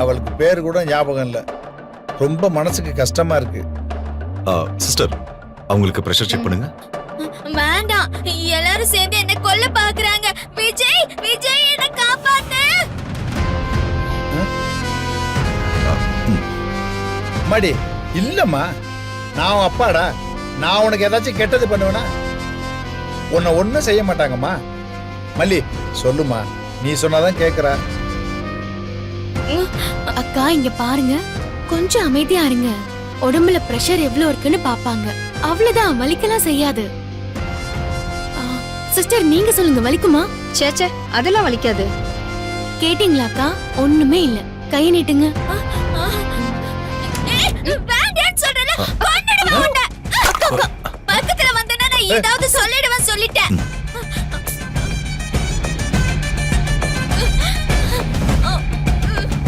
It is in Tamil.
அவளுக்கு பேர் கூட ஞாபகம் இல்லை. ரொம்ப மனசுக்கு கஷ்டமா இருக்கு. சிஸ்டர், அவங்களுக்கு பிரஷர் செக் பண்ணுங்க. வேண்டாம், எல்லாரும் சேர்ந்து என்ன கொல்ல பாக்குறாங்க. விஜய், விஜய் என்ன காப்பாத்து. அம்மாடி, இல்லம்மா, நான் உன் அப்பாடா. நான் உனக்கு ஏதாச்சும் கெட்டது பண்ணுவேனா? உன்னை ஒன்றும் செய்ய மாட்டாங்கம்மா. மல்லி சொல்லுமா, நீ சொன்னாதான் கேட்குறா. அக்கா இங்க பாருங்க, கொஞ்சம் அமைதியா இருங்க. உடம்புல பிரஷர் எவ்வளவு இருக்குன்னு பாப்பாங்க. அவ்வளவுதான், வலிக்கலாம் செய்யாது. சிஸ்டர் நீங்க சொல்லுங்க, வலிக்குமா? சேச்சே, அதெல்லாம் வலிக்காது. கேட்டீங்களாக்கா? ஒண்ணுமே இல்ல. கையை நீட்டுங்க. வேண்டான்னு சொல்றல, கொன்னுடுவேன் உன்னை. பக்கத்துல வந்தேன்னா நான் ஏதாவது சொல்லிடுவேன் சொல்லிட்டேன்.